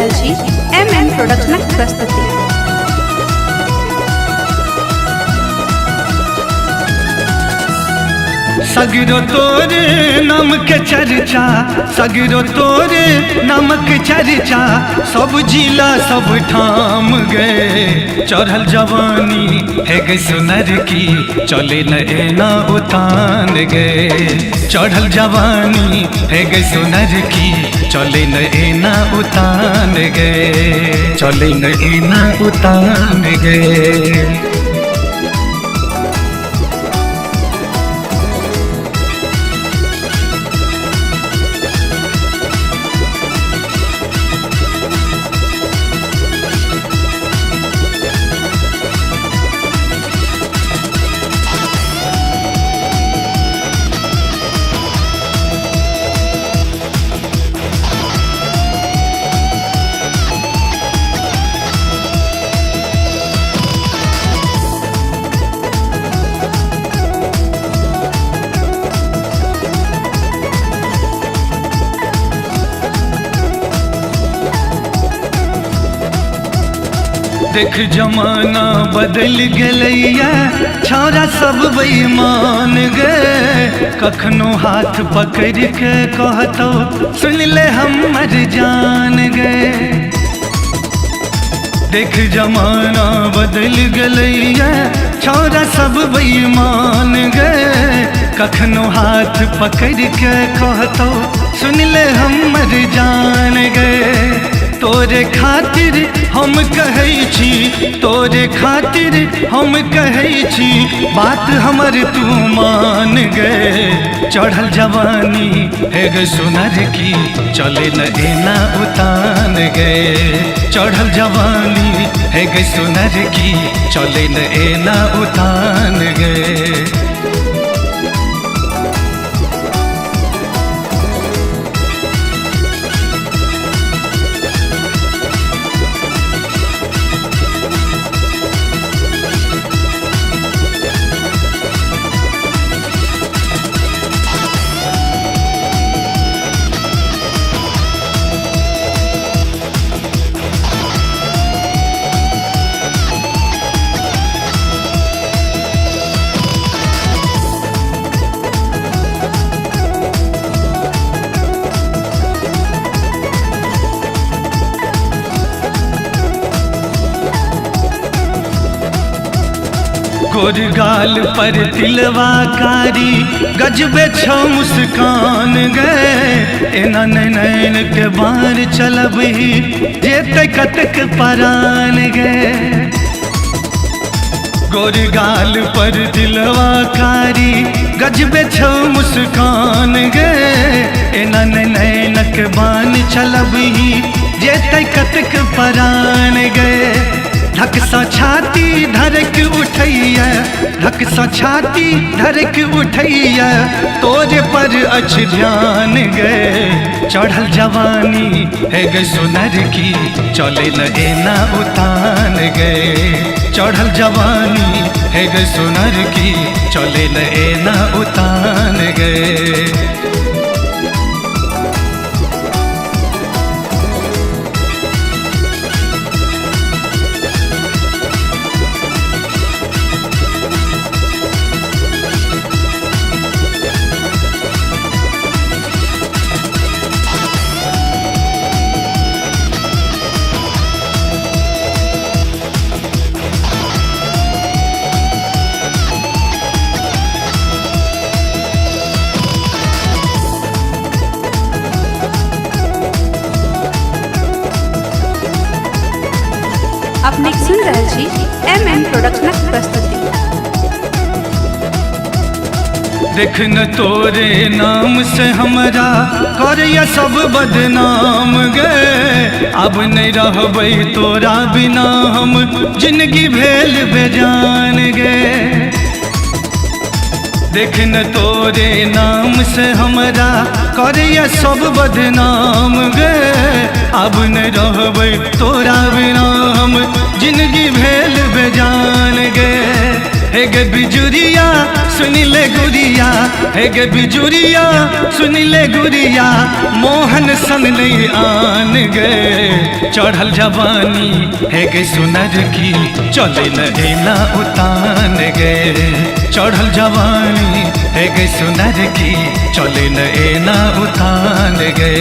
रहल छी MM प्रोडक्शनक प्रस्तुति। सगरो तोरे नाम के चर्चा, सगरो तोरे नाम के चर्चा, सब जिला सब ठाम गए। चढ़ल जवानी है गई सुनर की, चले न एना उतान गए। चढ़ल जवानी है गई सुनर की, चले न एना उतान गए। चले न एना उतान गए। देख जमाना बदल गलैया, छौरा सब बेईमान गए। कखनो हाथ पकड़ के कहतो सुन ले हमर जान गए। देख जमाना बदल गलैया, छौरा सब बेईमान गए। कखनो हाथ पकड़ के कहतो सुन ले हमर जान गए। तोरे खातिर हम कहै छी, तोरे खातिर हम कहै छी, बात हमर तू मान गए। चढ़ल जवानी है गे सुनर की, चले न एना उतान गए। चढ़ल जवानी है गे सुनर की, चले न एना उतान गए। गोरगाल पर तिलवा कारी, गजबे छो मुस्कान गए। एना नैन के बार चलब ही, जेते कतक परान गए। गोरगाल पर तिलवा कारी, गजबे छो मुस्कान गए। एना नैन के बान चलब ही, जेते कतक परान गए। धक सा छाती धड़क उठैया, धक सा छाती धड़क उठैया, तोरे पर अछ ध्यान गए। चढ़ल जवानी है गे सुनर की, चले न एना उतान गए। चढ़ल जवानी है गे सुनर की, चले न एना उतान गए। अपने सुन रहल छी MM प्रोडक्शनक प्रस्तुति। देख न तोरे नाम से हमरा करैया सब बदनाम गए। अब नहीं रहबै तोरा बिना हम, जिंदगी भेल बेजान गए। देख न तोरे नाम से हमरा करैया सब बदनाम गए। अब नहीं रहबै तोरा बिना हम, जिंदगी भेल बेजान गए। हे गे बिजुरिया सुनी ले गुरिया, हे गे बिजुरिया सुनी ले गुरिया, मोहन संग नहीं आन गे चढ़ल जवानी, हे गे सुनर की चले नैना उतान गे, चढ़ल जवानी हे गे सुनर की चले नैना उतान गे।